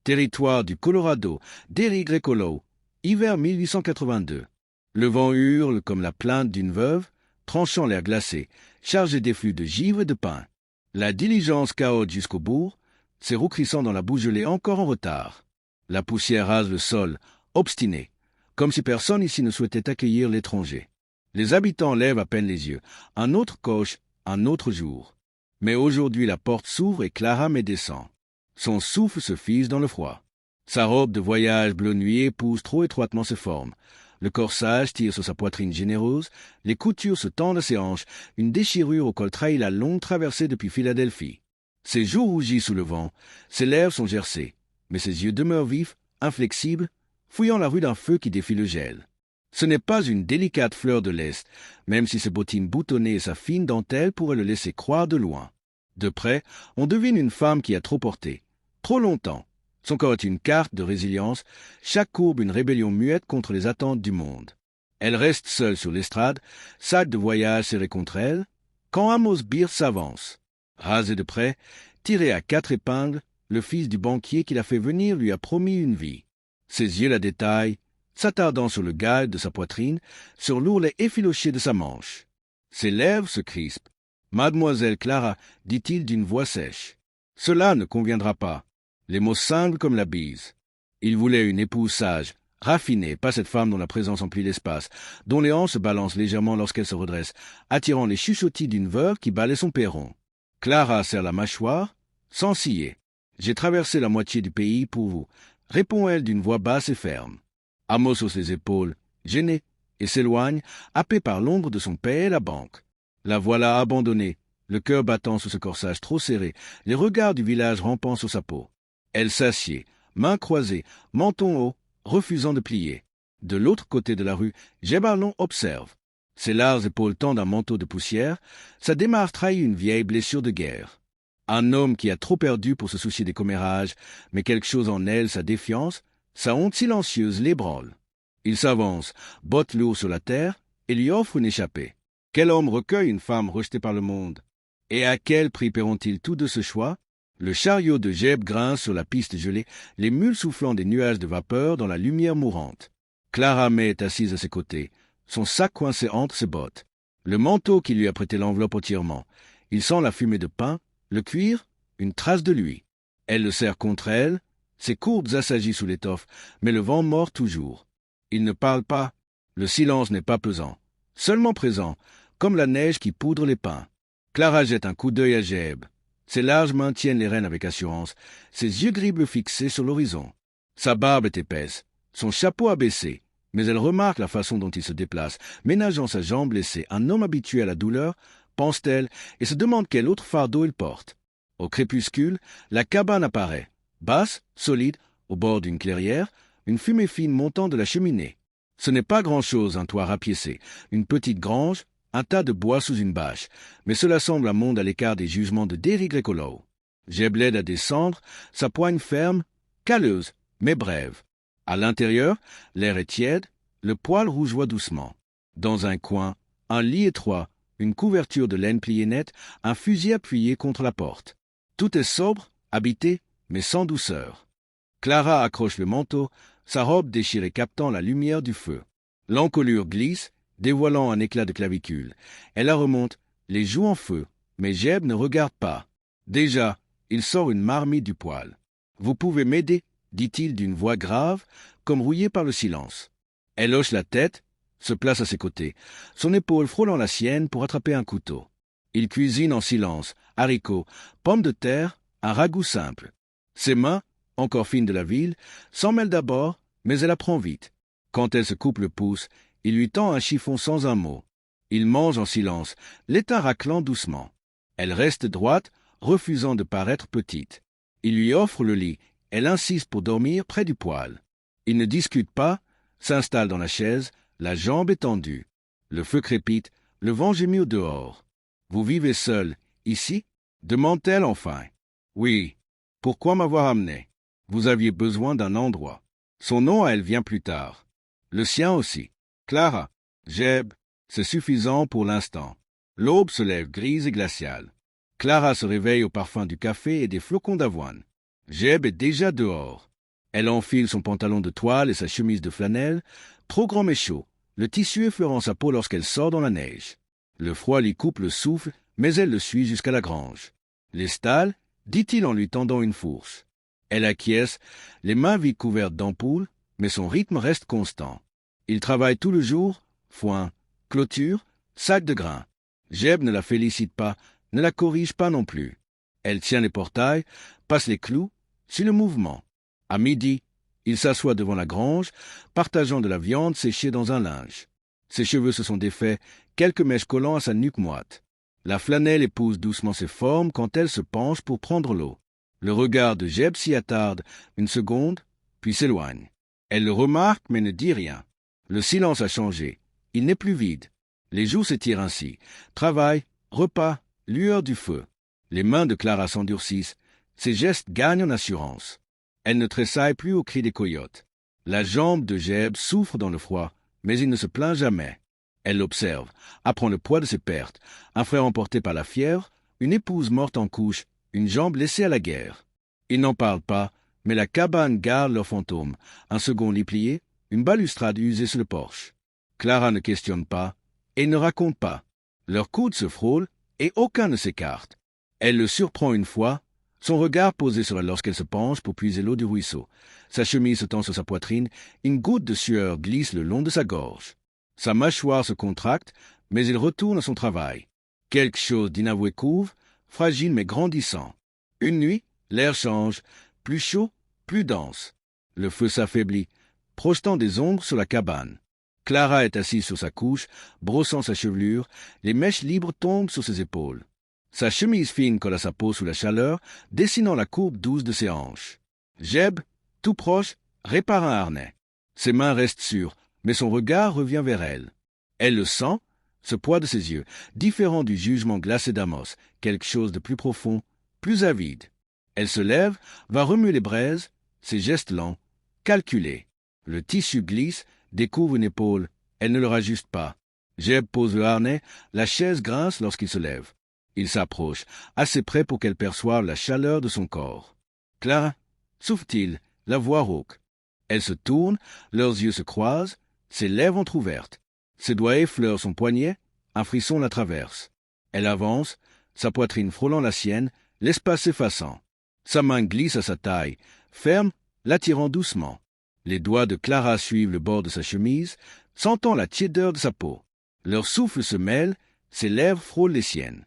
Territoire du Colorado, d'Eric Grécolo, hiver 1882. Le vent hurle comme la plainte d'une veuve, tranchant l'air glacé, chargé des flux de givre et de pain. La diligence cahote jusqu'au bourg, ses roues crissant dans la boue gelée encore en retard. La poussière rase le sol, obstinée, comme si personne ici ne souhaitait accueillir l'étranger. Les habitants lèvent à peine les yeux. Un autre coche, un autre jour. Mais aujourd'hui la porte s'ouvre et Clara me descend. Son souffle se fige dans le froid. Sa robe de voyage bleu nuit épouse trop étroitement ses formes. Le corsage tire sur sa poitrine généreuse, les coutures se tendent à ses hanches, une déchirure au col trahit la longue traversée depuis Philadelphie. Ses joues rougissent sous le vent, ses lèvres sont gercées, mais ses yeux demeurent vifs, inflexibles, fouillant la rue d'un feu qui défie le gel. Ce n'est pas une délicate fleur de l'Est, même si ses bottines boutonnées et sa fine dentelle pourraient le laisser croire de loin. De près, on devine une femme qui a trop porté, trop longtemps. Son corps est une carte de résilience, chaque courbe une rébellion muette contre les attentes du monde. Elle reste seule sur l'estrade, sac de voyage serré contre elle, quand Amos Beer s'avance. Rasé de près, tiré à 4 épingles, le fils du banquier qui l'a fait venir lui a promis une vie. Ses yeux la détaillent, s'attardant sur le gage de sa poitrine, sur l'ourlet effiloché de sa manche. Ses lèvres se crispent. « Mademoiselle Clara, dit-il d'une voix sèche. Cela ne conviendra pas. » Les mots cinglent comme la bise. Il voulait une épouse sage, raffinée, pas cette femme dont la présence emplit l'espace, dont les hanches se balancent légèrement lorsqu'elle se redresse, attirant les chuchotis d'une veuve qui balaie son perron. Clara serre la mâchoire, sans scier. « J'ai traversé la moitié du pays pour vous, » répond-elle d'une voix basse et ferme. Amos hausse les épaules, gêné, et s'éloigne, happé par l'ombre de son père et la banque. La voilà abandonnée, le cœur battant sous ce corsage trop serré, les regards du village rampant sur sa peau. Elle s'assied, mains croisées, menton haut, refusant de plier. De l'autre côté de la rue, Jeb Arlon observe. Ses larges épaules tendent un manteau de poussière, sa démarche trahit une vieille blessure de guerre. Un homme qui a trop perdu pour se soucier des commérages, mais quelque chose en elle, sa défiance, sa honte silencieuse l'ébranle. Il s'avance, botte lourd sur la terre, et lui offre une échappée. Quel homme recueille une femme rejetée par le monde? Et à quel prix paieront-ils tout de ce choix? Le chariot de Jeb grince sur la piste gelée, les mules soufflant des nuages de vapeur dans la lumière mourante. Clara May est assise à ses côtés, son sac coincé entre ses bottes. Le manteau qui lui a prêté l'enveloppe au tirement. Il sent la fumée de pain, le cuir, une trace de lui. Elle le serre contre elle, ses coudes assagis sous l'étoffe, mais le vent mord toujours. Il ne parle pas, le silence n'est pas pesant, seulement présent, comme la neige qui poudre les pins. Clara jette un coup d'œil à Jeb. Ses larges mains tiennent les rênes avec assurance, ses yeux gris bleus fixés sur l'horizon. Sa barbe est épaisse, son chapeau abaissé, mais elle remarque la façon dont il se déplace, ménageant sa jambe blessée. Un homme habitué à la douleur, pense-t-elle, et se demande quel autre fardeau il porte. Au crépuscule, la cabane apparaît, basse, solide, au bord d'une clairière, une fumée fine montant de la cheminée. Ce n'est pas grand-chose, un toit rapiécé, une petite grange, un tas de bois sous une bâche, mais cela semble un monde à l'écart des jugements de Derry Grécolo. Jeb l'aide à descendre, sa poigne ferme, calleuse, mais brève. À l'intérieur, l'air est tiède, le poêle rougeoie doucement. Dans un coin, un lit étroit, une couverture de laine pliée nette, un fusil appuyé contre la porte. Tout est sobre, habité, mais sans douceur. Clara accroche le manteau, sa robe déchirée captant la lumière du feu. L'encolure glisse, dévoilant un éclat de clavicule. Elle la remonte, les joues en feu, mais Jeb ne regarde pas. Déjà, il sort une marmite du poêle. « Vous pouvez m'aider » dit-il d'une voix grave, comme rouillée par le silence. Elle hoche la tête, se place à ses côtés, son épaule frôlant la sienne pour attraper un couteau. Il cuisine en silence, haricots, pommes de terre, un ragoût simple. Ses mains, encore fines de la ville, s'en mêlent d'abord, mais elle apprend vite. Quand elle se coupe le pouce, il lui tend un chiffon sans un mot. Il mange en silence, l'étain raclant doucement. Elle reste droite, refusant de paraître petite. Il lui offre le lit. Elle insiste pour dormir près du poêle. Il ne discute pas, s'installe dans la chaise, la jambe étendue. Le feu crépite, le vent gémit au dehors. « Vous vivez seul, ici » demande-t-elle enfin. « Oui. Pourquoi m'avoir amené ? Vous aviez besoin d'un endroit. » Son nom à elle vient plus tard. Le sien aussi. Clara, Jeb, c'est suffisant pour l'instant. L'aube se lève grise et glaciale. Clara se réveille au parfum du café et des flocons d'avoine. Jeb est déjà dehors. Elle enfile son pantalon de toile et sa chemise de flanelle, trop grand mais chaud, le tissu effleurant sa peau lorsqu'elle sort dans la neige. Le froid lui coupe le souffle, mais elle le suit jusqu'à la grange. Les stalles, dit-il en lui tendant une fourche. Elle acquiesce, les mains vides couvertes d'ampoules, mais son rythme reste constant. Il travaille tout le jour, foin, clôture, sac de grains. Jeb ne la félicite pas, ne la corrige pas non plus. Elle tient les portails, passe les clous, suit le mouvement. À midi, il s'assoit devant la grange, partageant de la viande séchée dans un linge. Ses cheveux se sont défaits, quelques mèches collant à sa nuque moite. La flanelle épouse doucement ses formes quand elle se penche pour prendre l'eau. Le regard de Jeb s'y attarde une seconde, puis s'éloigne. Elle le remarque mais ne dit rien. Le silence a changé. Il n'est plus vide. Les jours s'étirent ainsi. Travail, repas, lueur du feu. Les mains de Clara s'endurcissent. Ses gestes gagnent en assurance. Elle ne tressaille plus au cri des coyotes. La jambe de Jeb souffre dans le froid, mais il ne se plaint jamais. Elle l'observe, apprend le poids de ses pertes, un frère emporté par la fièvre, une épouse morte en couche, une jambe laissée à la guerre. Ils n'en parlent pas, mais la cabane garde leur fantôme, un second lit plié, une balustrade usée sur le porche. Clara ne questionne pas et ne raconte pas. Leurs coudes se frôlent et aucun ne s'écarte. Elle le surprend une fois, son regard posé sur elle lorsqu'elle se penche pour puiser l'eau du ruisseau. Sa chemise se tend sur sa poitrine, une goutte de sueur glisse le long de sa gorge. Sa mâchoire se contracte, mais il retourne à son travail. Quelque chose d'inavoué couvre, fragile mais grandissant. Une nuit, l'air change, plus chaud, plus dense. Le feu s'affaiblit, projetant des ombres sur la cabane. Clara est assise sur sa couche, brossant sa chevelure, les mèches libres tombent sur ses épaules. Sa chemise fine colle à sa peau sous la chaleur, dessinant la courbe douce de ses hanches. Jeb, tout proche, répare un harnais. Ses mains restent sûres, mais son regard revient vers elle. Elle le sent, ce poids de ses yeux, différent du jugement glacé d'Amos, quelque chose de plus profond, plus avide. Elle se lève, va remuer les braises, ses gestes lents, calculés. Le tissu glisse, découvre une épaule, elle ne le rajuste pas. Jeb pose le harnais, la chaise grince lorsqu'il se lève. Il s'approche, assez près pour qu'elle perçoive la chaleur de son corps. « Clara » souffle-t-il, la voix rauque. Elle se tourne, leurs yeux se croisent, ses lèvres entr'ouvertes. Ses doigts effleurent son poignet, un frisson la traverse. Elle avance, sa poitrine frôlant la sienne, l'espace s'effaçant. Sa main glisse à sa taille, ferme, l'attirant doucement. Les doigts de Clara suivent le bord de sa chemise, sentant la tiédeur de sa peau. Leur souffle se mêle, ses lèvres frôlent les siennes.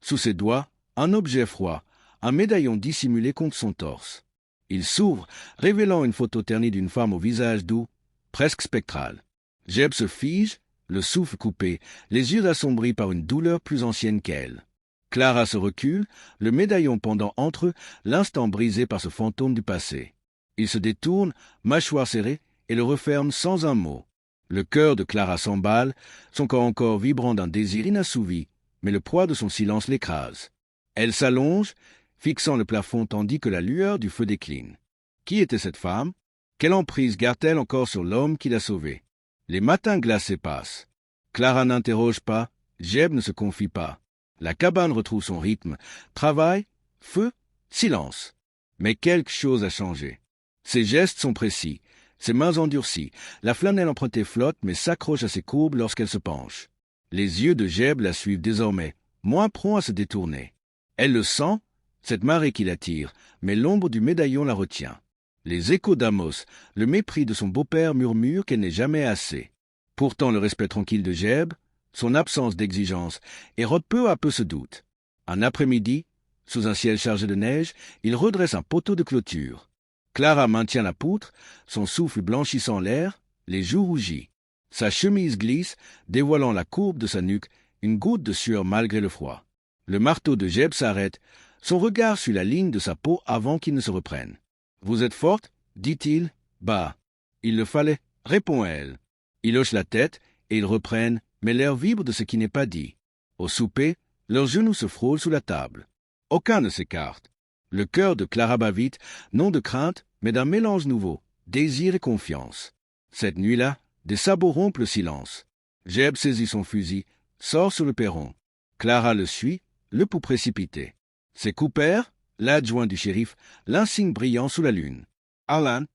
Sous ses doigts, un objet froid, un médaillon dissimulé contre son torse. Il s'ouvre, révélant une photo ternie d'une femme au visage doux, presque spectral. Jeb se fige, le souffle coupé, les yeux assombris par une douleur plus ancienne qu'elle. Clara se recule, le médaillon pendant entre eux, l'instant brisé par ce fantôme du passé. Il se détourne, mâchoire serrée, et le referme sans un mot. Le cœur de Clara s'emballe, son corps encore vibrant d'un désir inassouvi, mais le poids de son silence l'écrase. Elle s'allonge, fixant le plafond tandis que la lueur du feu décline. Qui était cette femme? Quelle emprise garde-t-elle encore sur l'homme qui l'a sauvée? Les matins glacés passent. Clara n'interroge pas, Jeb ne se confie pas. La cabane retrouve son rythme. Travail, feu, silence. Mais quelque chose a changé. Ses gestes sont précis, ses mains endurcies. La flanelle empruntée flotte mais s'accroche à ses courbes lorsqu'elle se penche. Les yeux de Jeb la suivent désormais, moins prompts à se détourner. Elle le sent, cette marée qui l'attire, mais l'ombre du médaillon la retient. Les échos d'Amos, le mépris de son beau-père murmurent qu'elle n'est jamais assez. Pourtant le respect tranquille de Jeb, son absence d'exigence, érode peu à peu ce doute. Un après-midi, sous un ciel chargé de neige, il redresse un poteau de clôture. Clara maintient la poutre, son souffle blanchissant l'air, les joues rougies. Sa chemise glisse, dévoilant la courbe de sa nuque, une goutte de sueur malgré le froid. Le marteau de Jeb s'arrête, son regard suit la ligne de sa peau avant qu'il ne se reprenne. « Vous êtes forte » dit-il, bas. « Il le fallait » répond elle. Ils hochent la tête et ils reprennent, mais l'air vibre de ce qui n'est pas dit. Au souper, leurs genoux se frôlent sous la table. Aucun ne s'écarte. Le cœur de Clara bat vite, non de crainte, mais d'un mélange nouveau, désir et confiance. Cette nuit-là, des sabots rompent le silence. Jeb saisit son fusil, sort sur le perron. Clara le suit, le pouls précipité. C'est Cooper, l'adjoint du shérif, l'insigne brillant sous la lune. « Alan »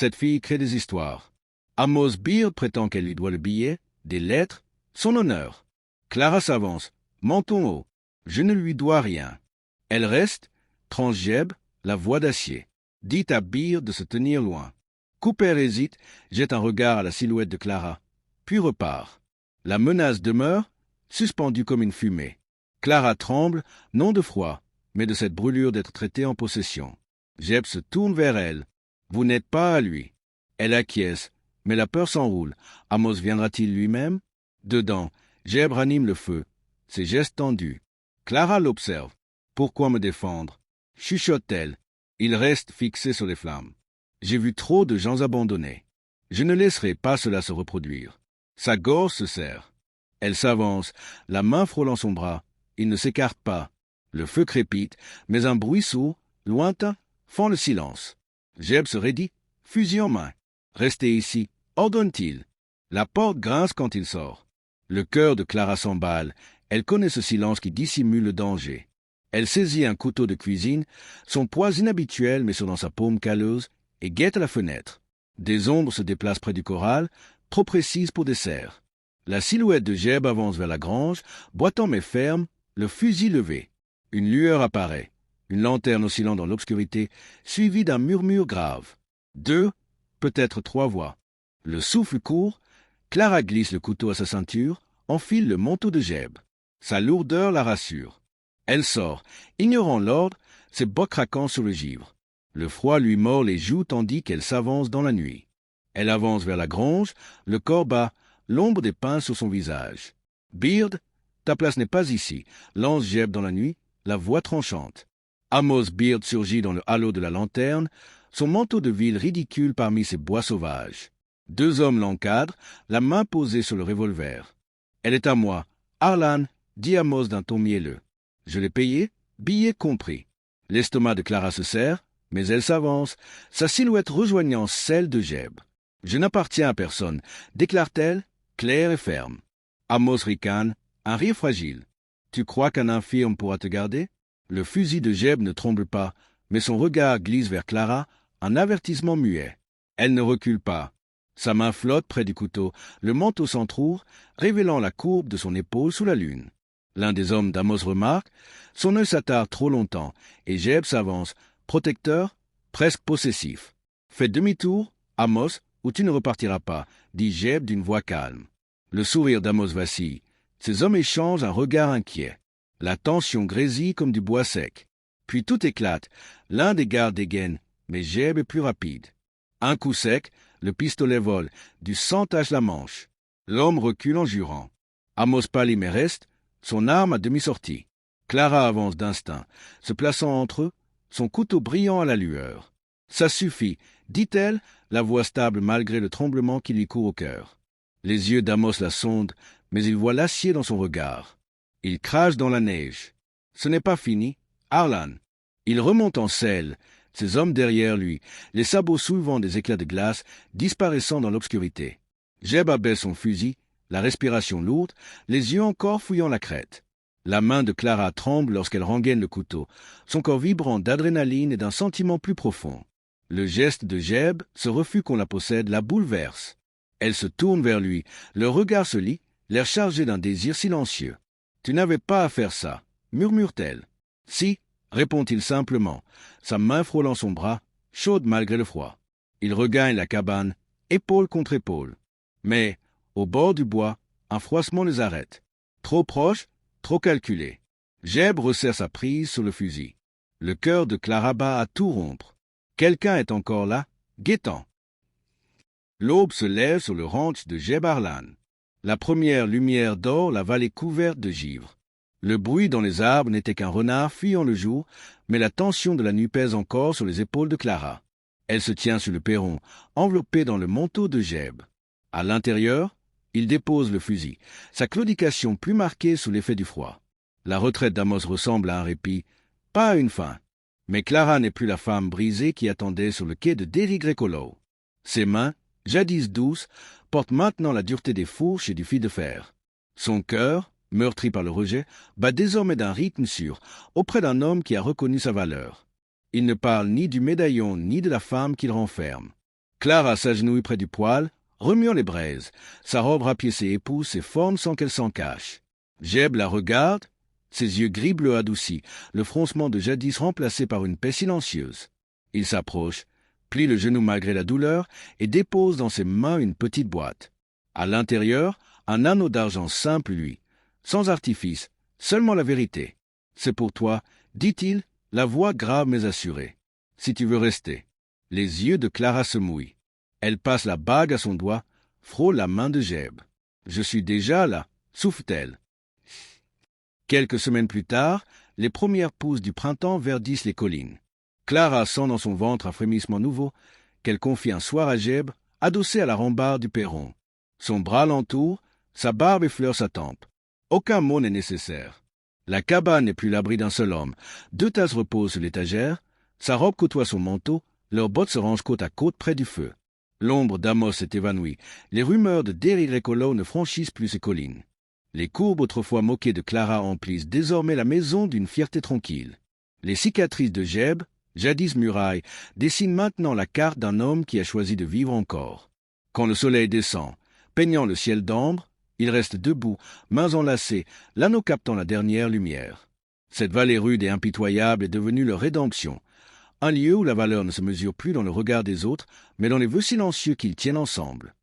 Cette fille crée des histoires. Amos Beard prétend qu'elle lui doit le billet, des lettres, son honneur. Clara s'avance, menton haut. Je ne lui dois rien. Elle reste, tranche Jeb, la voix d'acier. Dit à Beard de se tenir loin. Cooper hésite, jette un regard à la silhouette de Clara, puis repart. La menace demeure, suspendue comme une fumée. Clara tremble, non de froid, mais de cette brûlure d'être traitée en possession. Jeb se tourne vers elle. Vous n'êtes pas à lui. Elle acquiesce, mais la peur s'enroule. Amos viendra-t-il lui-même? Dedans, Jeb ranime le feu, ses gestes tendus. Clara l'observe. Pourquoi me défendre? Chuchote-t-elle. Il reste fixé sur les flammes. J'ai vu trop de gens abandonnés. Je ne laisserai pas cela se reproduire. Sa gorge se serre. Elle s'avance, la main frôlant son bras. Il ne s'écarte pas. Le feu crépite, mais un bruit sourd, lointain, fend le silence. Jeb se raidit, fusil en main. Restez ici, ordonne-t-il. La porte grince quand il sort. Le cœur de Clara s'emballe. Elle connaît ce silence qui dissimule le danger. Elle saisit un couteau de cuisine, son poids inhabituel mais sur dans sa paume calleuse, et guette à la fenêtre. Des ombres se déplacent près du corral, trop précises pour des cerfs. La silhouette de Jeb avance vers la grange, boitant mais ferme, le fusil levé. Une lueur apparaît, une lanterne oscillant dans l'obscurité, suivie d'un murmure grave. 2, peut-être 3 voix. Le souffle court, Clara glisse le couteau à sa ceinture, enfile le manteau de Jeb. Sa lourdeur la rassure. Elle sort, ignorant l'ordre, ses bras craquant sur le givre. Le froid lui mord les joues tandis qu'elle s'avance dans la nuit. Elle avance vers la grange, le corps bas, l'ombre des pins sur son visage. « Beard, ta place n'est pas ici », lance Jeb dans la nuit, la voix tranchante. Amos Beard surgit dans le halo de la lanterne, son manteau de ville ridicule parmi ces bois sauvages. 2 hommes l'encadrent, la main posée sur le revolver. « Elle est à moi, Harlan », dit Amos d'un ton mielleux. « Je l'ai payé, billet compris. » L'estomac de Clara se serre, mais elle s'avance, sa silhouette rejoignant celle de Jeb. « Je n'appartiens à personne », déclare-t-elle, claire et ferme. Amos ricane, un rire fragile. « Tu crois qu'un infirme pourra te garder ?» Le fusil de Jeb ne tremble pas, mais son regard glisse vers Clara, un avertissement muet. Elle ne recule pas. Sa main flotte près du couteau, le manteau s'entrouvre, révélant la courbe de son épaule sous la lune. L'un des hommes d'Amos remarque, son œil s'attarde trop longtemps, et Jeb s'avance, protecteur, presque possessif. « Fais demi-tour, Amos, ou tu ne repartiras pas, » dit Jeb d'une voix calme. Le sourire d'Amos vacille. Ces hommes échangent un regard inquiet. La tension grésille comme du bois sec. Puis tout éclate. L'un des gardes dégaine, mais Jeb est plus rapide. Un coup sec, le pistolet vole, du sang tache la manche. L'homme recule en jurant. Amos pâlit mais reste, son arme à demi sortie. Clara avance d'instinct, se plaçant entre eux, son couteau brillant à la lueur. « Ça suffit », dit-elle, la voix stable malgré le tremblement qui lui court au cœur. Les yeux d'Amos la sondent, mais il voit l'acier dans son regard. Il crache dans la neige. Ce n'est pas fini. Harlan. Il remonte en selle, ses hommes derrière lui, les sabots soulevant des éclats de glace, disparaissant dans l'obscurité. Jeb abaisse son fusil, la respiration lourde, les yeux encore fouillant la crête. La main de Clara tremble lorsqu'elle rengaine le couteau, son corps vibrant d'adrénaline et d'un sentiment plus profond. Le geste de Jeb, ce refus qu'on la possède, la bouleverse. Elle se tourne vers lui, le regard se lie, l'air chargé d'un désir silencieux. « Tu n'avais pas à faire ça », murmure-t-elle. « Si », répond-il simplement, sa main frôlant son bras, chaude malgré le froid. Il regagne la cabane, épaule contre épaule. Mais, au bord du bois, un froissement les arrête. Trop proche, trop calculé. Jeb resserre sa prise sur le fusil. Le cœur de Clara bat à tout rompre. Quelqu'un est encore là, guettant. L'aube se lève sur le ranch de Jeb Harlan. La première lumière d'or la vallée couverte de givre. Le bruit dans les arbres n'était qu'un renard fuyant le jour, mais la tension de la nuit pèse encore sur les épaules de Clara. Elle se tient sur le perron, enveloppée dans le manteau de Jeb. À l'intérieur, il dépose le fusil, sa claudication plus marquée sous l'effet du froid. La retraite d'Amos ressemble à un répit, pas à une fin. Mais Clara n'est plus la femme brisée qui attendait sur le quai de Derry Grecolo. Ses mains, jadis douces, portent maintenant la dureté des fourches et du fil de fer. Son cœur, meurtri par le rejet, bat désormais d'un rythme sûr, auprès d'un homme qui a reconnu sa valeur. Il ne parle ni du médaillon ni de la femme qu'il renferme. Clara s'agenouille près du poêle, remuant les braises. Sa robe rapiécée épouse ses formes sans qu'elle s'en cache. Jeb la regarde, ses yeux gris-bleu adoucis, le froncement de jadis remplacé par une paix silencieuse. Il s'approche, plie le genou malgré la douleur et dépose dans ses mains une petite boîte. À l'intérieur, un anneau d'argent simple, lui, sans artifice, seulement la vérité. C'est pour toi, dit-il, la voix grave mais assurée. Si tu veux rester. Les yeux de Clara se mouillent. Elle passe la bague à son doigt, frôle la main de Jeb. Je suis déjà là, souffle-t-elle. Quelques semaines plus tard, les premières pousses du printemps verdissent les collines. Clara sent dans son ventre un frémissement nouveau, qu'elle confie un soir à Jeb, adossé à la rambarde du perron. Son bras l'entoure, sa barbe effleure sa tempe. Aucun mot n'est nécessaire. La cabane n'est plus l'abri d'un seul homme. 2 tasses reposent sur l'étagère, sa robe côtoie son manteau, leurs bottes se rangent côte à côte près du feu. L'ombre d'Amos s'est évanouie. Les rumeurs de Derry Recolo ne franchissent plus ces collines. Les courbes autrefois moquées de Clara emplissent désormais la maison d'une fierté tranquille. Les cicatrices de Jeb, jadis murailles, dessinent maintenant la carte d'un homme qui a choisi de vivre encore. Quand le soleil descend, peignant le ciel d'ambre, il reste debout, mains enlacées, l'anneau captant la dernière lumière. Cette vallée rude et impitoyable est devenue leur rédemption, un lieu où la valeur ne se mesure plus dans le regard des autres, mais dans les vœux silencieux qu'ils tiennent ensemble.